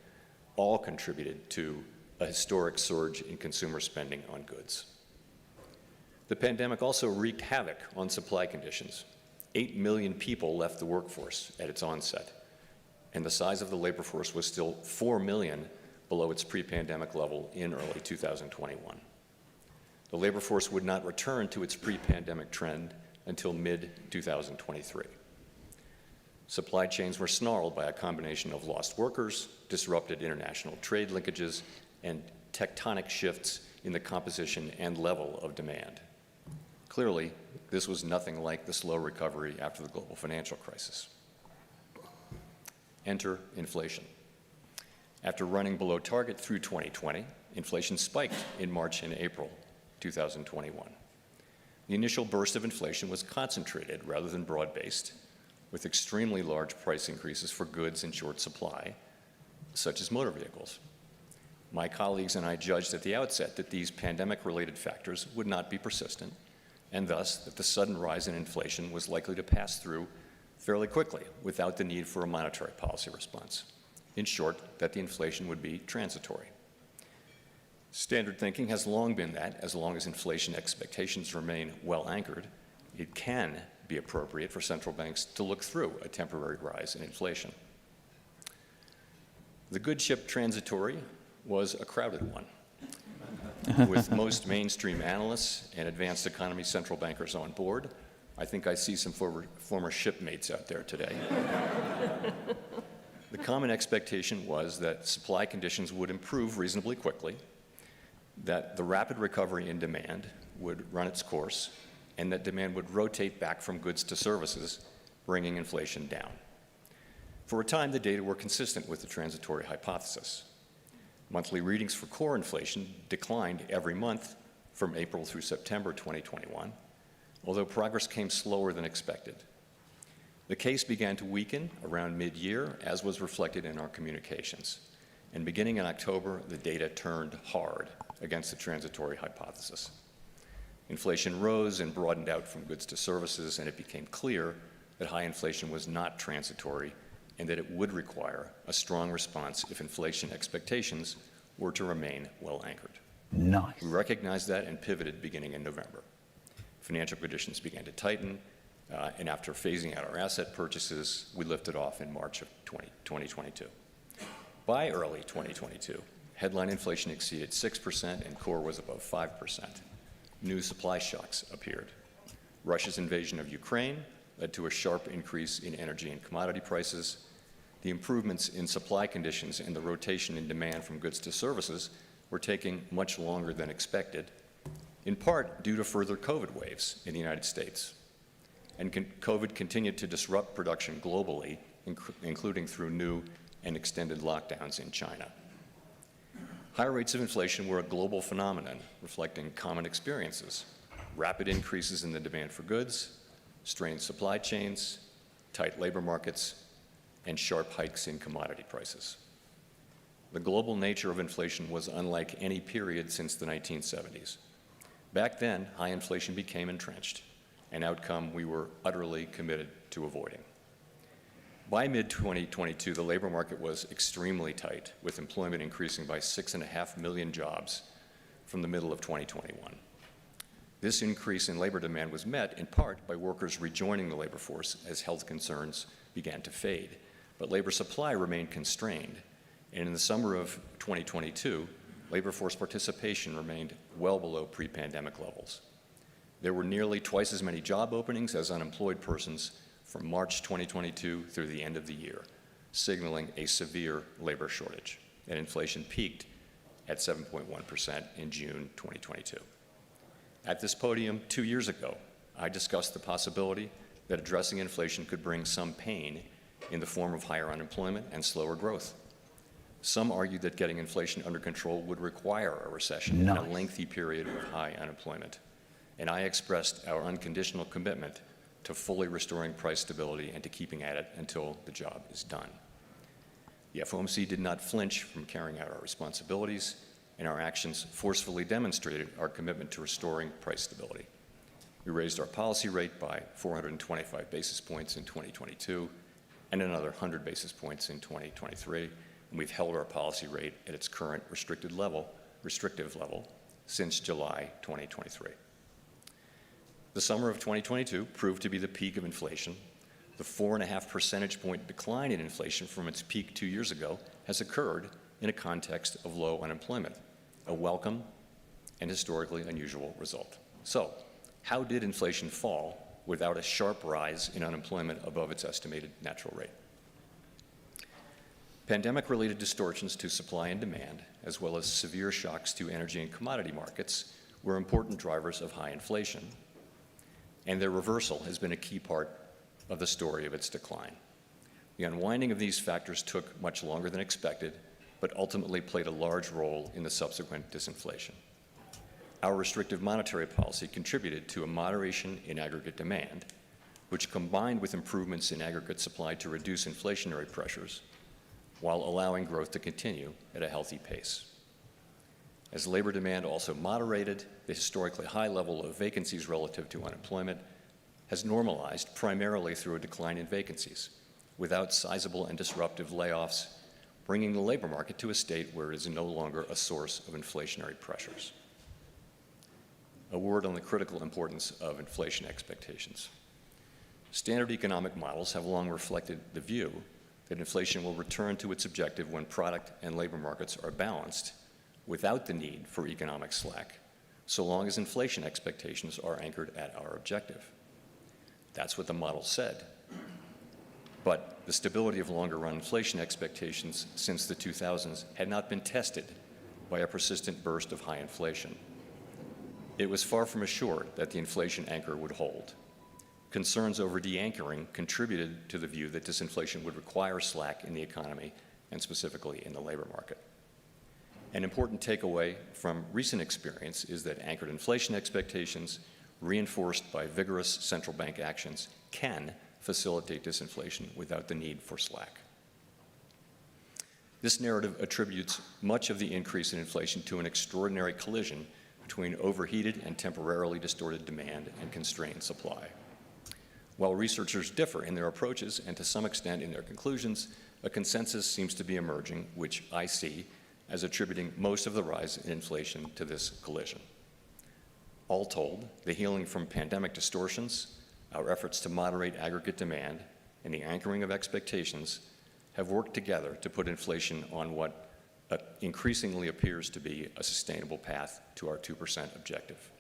all contributed to a historic surge in consumer spending on goods. The pandemic also wreaked havoc on supply conditions. 8 million people left the workforce at its onset, and the size of the labor force was still 4 million below its pre-pandemic level in early 2021. The labor force would not return to its pre-pandemic trend until mid-2023. Supply chains were snarled by a combination of lost workers, disrupted international trade linkages, and tectonic shifts in the composition and level of demand. Clearly, this was nothing like the slow recovery after the global financial crisis. Enter inflation. After running below target through 2020, inflation spiked in March and April 2021. The initial burst of inflation was concentrated rather than broad-based, with extremely large price increases for goods in short supply, such as motor vehicles. My colleagues and I judged at the outset that these pandemic-related factors would not be persistent, and thus that the sudden rise in inflation was likely to pass through fairly quickly without the need for a monetary policy response. In short, that the inflation would be transitory. Standard thinking has long been that, as long as inflation expectations remain well anchored, it can be appropriate for central banks to look through a temporary rise in inflation. The good ship transitory was a crowded one, with most mainstream analysts and advanced economy central bankers on board. I think I see some former shipmates out there today. The common expectation was that supply conditions would improve reasonably quickly, that the rapid recovery in demand would run its course, and that demand would rotate back from goods to services, bringing inflation down. For a time, the data were consistent with the transitory hypothesis. Monthly readings for core inflation declined every month from April through September 2021, although progress came slower than expected. The case began to weaken around mid-year, as was reflected in our communications. And beginning in October, the data turned hard against the transitory hypothesis. Inflation rose and broadened out from goods to services, and it became clear that high inflation was not transitory and that it would require a strong response if inflation expectations were to remain well anchored. Nice. We recognized that and pivoted beginning in November. Financial conditions began to tighten, and after phasing out our asset purchases, we lifted off in March of 2022. By early 2022, headline inflation exceeded 6% and core was above 5%. New supply shocks appeared. Russia's invasion of Ukraine led to a sharp increase in energy and commodity prices. The improvements in supply conditions and the rotation in demand from goods to services were taking much longer than expected, in part due to further COVID waves in the United States. And COVID continued to disrupt production globally, including through new and extended lockdowns in China. Higher rates of inflation were a global phenomenon reflecting common experiences: rapid increases in the demand for goods, strained supply chains, tight labor markets, and sharp hikes in commodity prices. The global nature of inflation was unlike any period since the 1970s. Back then, high inflation became entrenched, an outcome we were utterly committed to avoiding. By mid-2022, the labor market was extremely tight, with employment increasing by 6.5 million jobs from the middle of 2021. This increase in labor demand was met in part by workers rejoining the labor force as health concerns began to fade, but labor supply remained constrained, and in the summer of 2022, labor force participation remained well below pre-pandemic levels. There were nearly twice as many job openings as unemployed persons from March 2022 through the end of the year, signaling a severe labor shortage, and inflation peaked at 7.1% in June 2022. At this podium 2 years ago, I discussed the possibility that addressing inflation could bring some pain in the form of higher unemployment and slower growth. Some argued that getting inflation under control would require a recession and a lengthy period of high unemployment, and I expressed our unconditional commitment to fully restoring price stability and to keeping at it until the job is done. The FOMC did not flinch from carrying out our responsibilities, and our actions forcefully demonstrated our commitment to restoring price stability. We raised our policy rate by 425 basis points in 2022 and another 100 basis points in 2023, and we've held our policy rate at its current restrictive level since July 2023. The summer of 2022 proved to be the peak of inflation. The 4.5 percentage point decline in inflation from its peak 2 years ago has occurred in a context of low unemployment, a welcome and historically unusual result. So, how did inflation fall without a sharp rise in unemployment above its estimated natural rate? Pandemic-related distortions to supply and demand, as well as severe shocks to energy and commodity markets, were important drivers of high inflation, and their reversal has been a key part of the story of its decline. The unwinding of these factors took much longer than expected, but ultimately played a large role in the subsequent disinflation. Our restrictive monetary policy contributed to a moderation in aggregate demand, which combined with improvements in aggregate supply to reduce inflationary pressures, while allowing growth to continue at a healthy pace. As labor demand also moderated, the historically high level of vacancies relative to unemployment has normalized primarily through a decline in vacancies, without sizable and disruptive layoffs, bringing the labor market to a state where it is no longer a source of inflationary pressures. A word on the critical importance of inflation expectations. Standard economic models have long reflected the view that inflation will return to its objective when product and labor markets are balanced, without the need for economic slack, so long as inflation expectations are anchored at our objective. That's what the model said. But the stability of longer-run inflation expectations since the 2000s had not been tested by a persistent burst of high inflation. it was far from assured that the inflation anchor would hold. Concerns over de-anchoring contributed to the view that disinflation would require slack in the economy and specifically in the labor market. An important takeaway from recent experience is that anchored inflation expectations, reinforced by vigorous central bank actions, can facilitate disinflation without the need for slack. This narrative attributes much of the increase in inflation to an extraordinary collision between overheated and temporarily distorted demand and constrained supply. While researchers differ in their approaches and to some extent in their conclusions, a consensus seems to be emerging, which I see as attributing most of the rise in inflation to this collision. All told, the healing from pandemic distortions, our efforts to moderate aggregate demand, and the anchoring of expectations have worked together to put inflation on what increasingly appears to be a sustainable path to our 2% objective.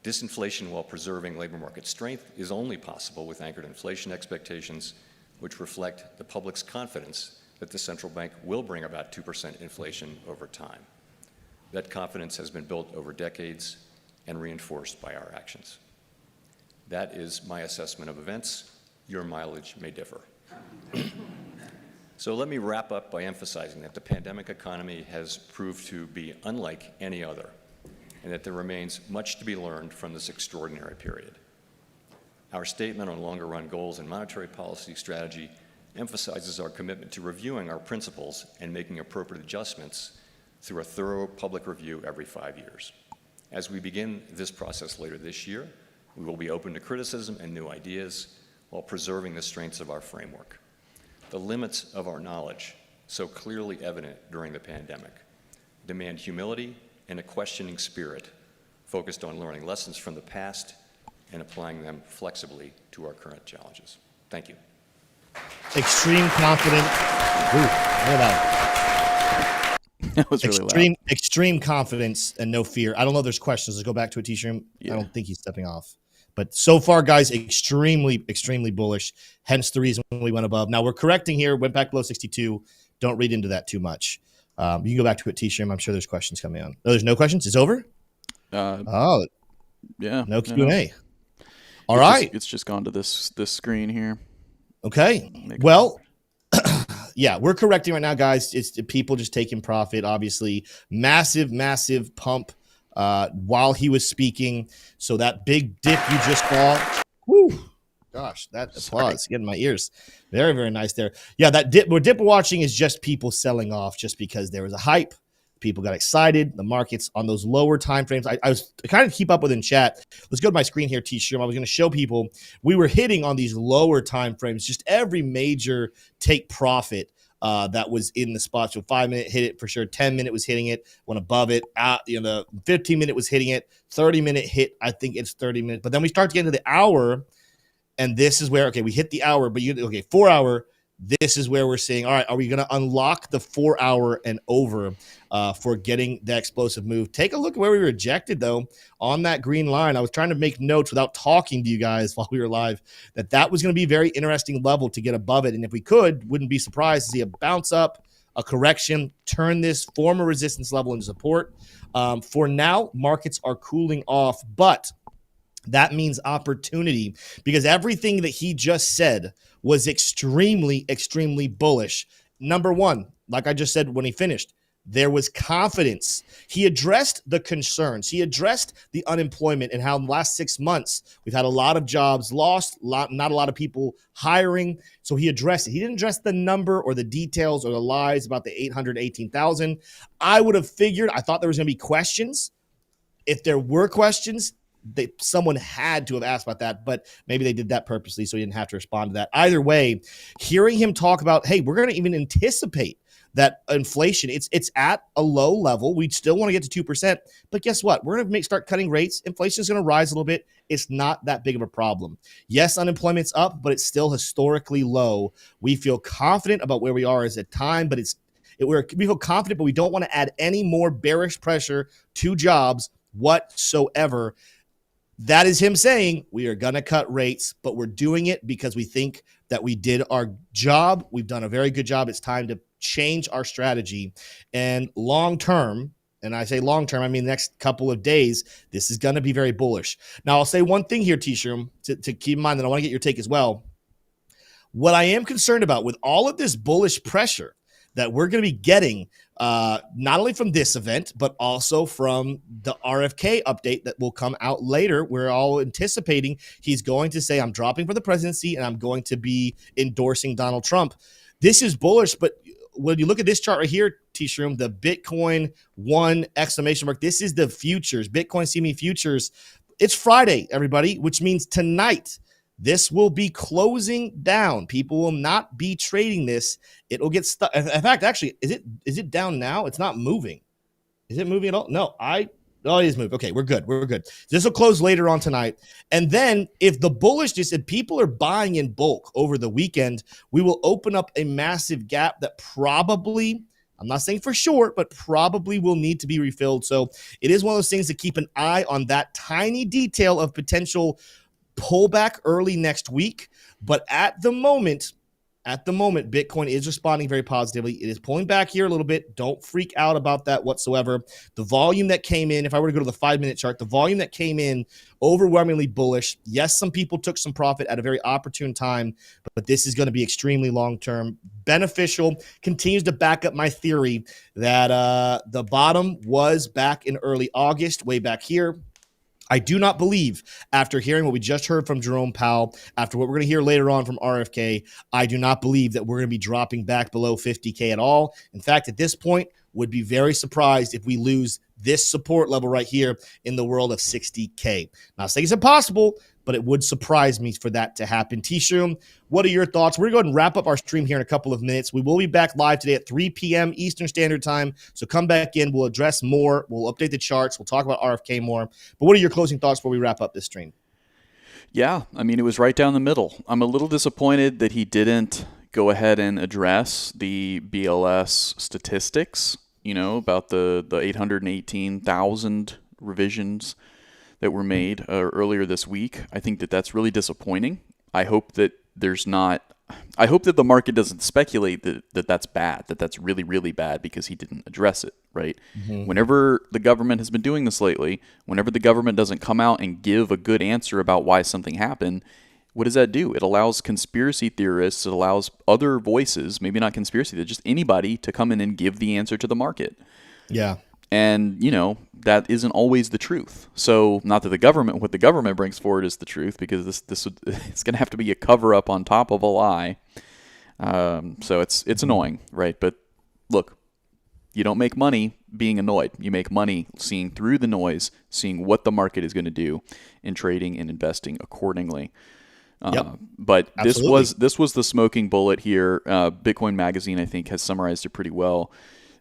Disinflation while preserving labor market strength is only possible with anchored inflation expectations, which reflect the public's confidence that the central bank will bring about 2% inflation over time. That confidence has been built over decades and reinforced by our actions. That is my assessment of events. Your mileage may differ. So let me wrap up by emphasizing that the pandemic economy has proved to be unlike any other, and that there remains much to be learned from this extraordinary period. Our statement on longer-run goals and monetary policy strategy emphasizes our commitment to reviewing our principles and making appropriate adjustments through a thorough public review every 5 years. As we begin this process later this year, we will be open to criticism and new ideas while preserving the strengths of our framework. The limits of our knowledge, so clearly evident during the pandemic, demand humility and a questioning spirit focused on learning lessons from the past and applying them flexibly to our current challenges. Thank you. Extreme confidence. Ooh, look at that. That was really loud. Extreme confidence and no fear. I don't know if there's questions. Let's go back to a T-shirt. Yeah. I don't think he's stepping off. But so far, guys, extremely bullish. Hence the reason we went above. Now we're correcting here. Went back below 62. Don't read into that too much. You can go back to it, T-shirt. I'm sure there's questions coming on. No, there's no questions. It's over. Yeah. No Q&A. All It's right. just, it's just gone to this screen here. Okay. Well, yeah, we're correcting right now, guys. It's people just taking profit. Obviously, massive pump while he was speaking. So that big dip you just saw, whoo, gosh, that applause getting my ears. Very nice there. Yeah, that dip we're watching is just people selling off just because there was a hype. People got excited. The markets on those lower time frames. I was kind of keep up with in chat. Let's go to my screen here, T-shirt. I was going to show people we were hitting on these lower time frames. Just every major take profit that was in the spot. So 5 minute hit it for sure. 10 minute was hitting it. Went above it. The 15 minute was hitting it. 30 minute hit. I think it's 30 minutes. But then we start to get into the hour, and this is where we hit the hour. But 4 hour. This is where we're saying, all right, are we going to unlock the 4 hour and over for getting the explosive move? Take a look at where we rejected, though, on that green line. I was trying to make notes without talking to you guys while we were live that was going to be a very interesting level to get above it. And if we wouldn't be surprised to see a bounce up, a correction, turn this former resistance level into support. For now, markets are cooling off, but that means opportunity because everything that he just said was extremely bullish. Number one, like I just said when he finished, there was confidence. He addressed the concerns. He addressed the unemployment and how in the last 6 months we've had a lot of jobs lost, not a lot of people hiring. So he addressed it. He didn't address the number or the details or the lies about the 818,000. I would have figured, I thought there was going to be questions. If there were questions, someone had to have asked about that, but maybe they did that purposely so he didn't have to respond to that. Either way, hearing him talk about, hey, we're going to even anticipate that inflation, it's at a low level. We still want to get to 2%, but guess what? We're going to start cutting rates. Inflation is going to rise a little bit. It's not that big of a problem. Yes, unemployment's up, but it's still historically low. We feel confident about where we are as a time, but we feel confident, but we don't want to add any more bearish pressure to jobs whatsoever. That is him saying we are going to cut rates, but we're doing it because we think that we did our job. We've done a very good job. It's time to change our strategy. And long term, and I say long term, I mean the next couple of days, this is going to be very bullish. Now, I'll say one thing here, T-Shroom, to keep in mind, that I want to get your take as well. What I am concerned about with all of this bullish pressure that we're going to be getting, not only from this event, but also from the RFK update that will come out later. We're all anticipating he's going to say, I'm dropping for the presidency and I'm going to be endorsing Donald Trump. This is bullish, but when you look at this chart right here, T-Shroom, the Bitcoin 1 exclamation mark, this is the futures, Bitcoin CME futures. It's Friday, everybody, which means tonight, this will be closing down. People will not be trading this. It will get stuck. In fact, actually, is it down now? It's not moving. Is it moving at all? No, it is moving. Okay, we're good. We're good. This will close later on tonight. And then if the bullishness, if people are buying in bulk over the weekend, we will open up a massive gap that probably, I'm not saying for sure, but probably will need to be refilled. So it is one of those things to keep an eye on, that tiny detail of potential pullback early next week. But at the moment, Bitcoin is responding very positively. It is pulling back here a little bit. Don't freak out about that whatsoever. The volume that came in, if I were to go to the 5-minute chart, the volume that came in overwhelmingly bullish. Yes, some people took some profit at a very opportune time, but this is going to be extremely long-term beneficial. Continues to back up my theory that the bottom was back in early August, way back here. I do not believe, after hearing what we just heard from Jerome Powell, after what we're going to hear later on from RFK, I do not believe that we're going to be dropping back below 50K at all. In fact, at this point, would be very surprised if we lose this support level right here in the world of 60K. Not saying it's impossible, but it would surprise me for that to happen. T-Shroom, what are your thoughts? We're going to go ahead and wrap up our stream here in a couple of minutes. We will be back live today at 3 p.m. Eastern Standard Time. So come back in. We'll address more. We'll update the charts. We'll talk about RFK more. But what are your closing thoughts before we wrap up this stream? Yeah, I mean, it was right down the middle. I'm a little disappointed that he didn't go ahead and address the BLS statistics, about the 818,000 revisions that were made earlier this week. I think that that's really disappointing. I hope that the market doesn't speculate that that's bad, that that's really, really bad because he didn't address it, right? Mm-hmm. Whenever the government has been doing this lately, whenever the government doesn't come out and give a good answer about why something happened, what does that do? It allows conspiracy theorists, it allows other voices, maybe not conspiracy theorists, just anybody to come in and give the answer to the market. Yeah. And, that isn't always the truth. So not that what the government brings forward is the truth, because it's going to have to be a cover-up on top of a lie. So it's annoying, right? But look, you don't make money being annoyed. You make money seeing through the noise, seeing what the market is going to do, and trading and investing accordingly. But absolutely. This was the smoking bullet here. Bitcoin Magazine, I think, has summarized it pretty well.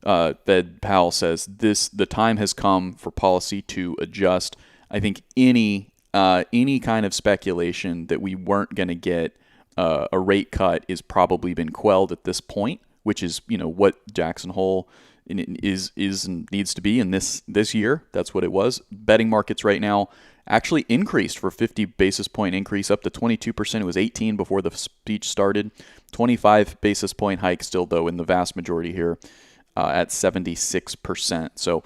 Fed Powell says the time has come for policy to adjust. I think any kind of speculation that we weren't going to get a rate cut is probably been quelled at this point, which is what Jackson Hole is and needs to be in this year. That's what it was. Betting markets right now actually increased for 50 basis point increase up to 22%. It was 18 before the speech started. 25 basis point hike still, though, in the vast majority here. At 76%. So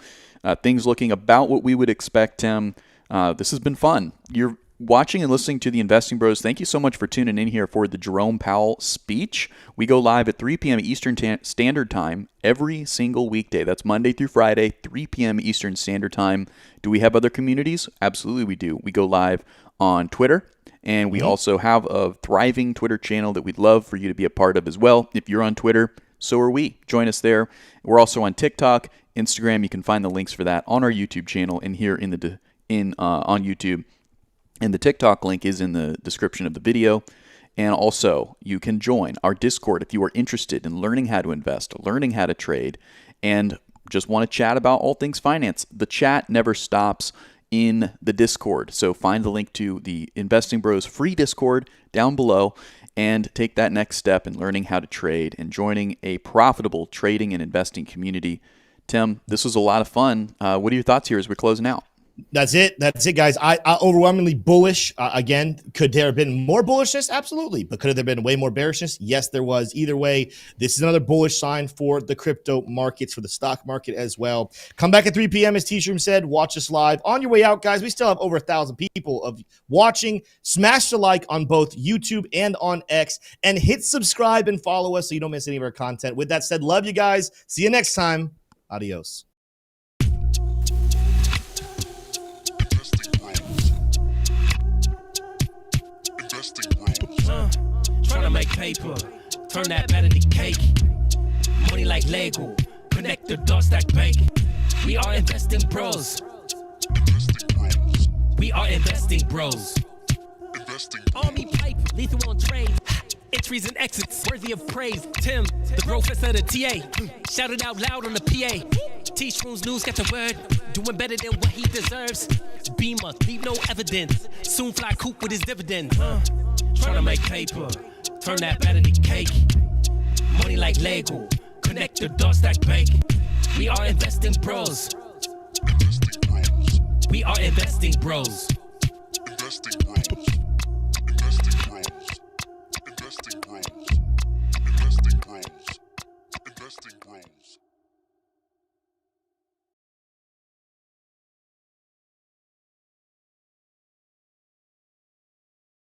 things looking about what we would expect, Tim. This has been fun. You're watching and listening to the Investing Bros. Thank you so much for tuning in here for the Jerome Powell speech. We go live at 3 p.m. Eastern Standard Time every single weekday. That's Monday through Friday, 3 p.m. Eastern Standard Time. Do we have other communities? Absolutely we do. We go live on Twitter, and we also have a thriving Twitter channel that we'd love for you to be a part of as well. If you're on Twitter, so are we. Join us there. We're also on TikTok, Instagram. You can find the links for that on our YouTube channel and here on YouTube. And the TikTok link is in the description of the video. And also, you can join our Discord if you are interested in learning how to invest, learning how to trade, and just want to chat about all things finance. The chat never stops in the Discord. So find the link to the Investing Bros free Discord down below and take that next step in learning how to trade and joining a profitable trading and investing community. Tim, this was a lot of fun. What are your thoughts here as we're closing out? That's it. That's it, guys. I overwhelmingly bullish. Again, could there have been more bullishness? Absolutely. But could there have been way more bearishness? Yes, there was. Either way, this is another bullish sign for the crypto markets, for the stock market as well. Come back at 3 p.m. as T-Shroom said. Watch us live. On your way out, guys, we still have over 1,000 people of watching. Smash the like on both YouTube and on X. And hit subscribe and follow us so you don't miss any of our content. With that said, love you guys. See you next time. Adios. Trying to make paper, turn that better to cake. Money like Lego, connect the dots stack bank. We are investing bros. We are investing bros. Army pipe, lethal on trade. Entries and exits, worthy of praise. Tim, the professor, the TA. Shout it out loud on the PA. T-Shroom's news got the word. Doing better than what he deserves. Beamer, leave no evidence. Soon fly coop with his dividend. Trying to make paper, turn that better to cake. Money like Lego, connect the dots stack bank. We are investing bros. We are investing bros.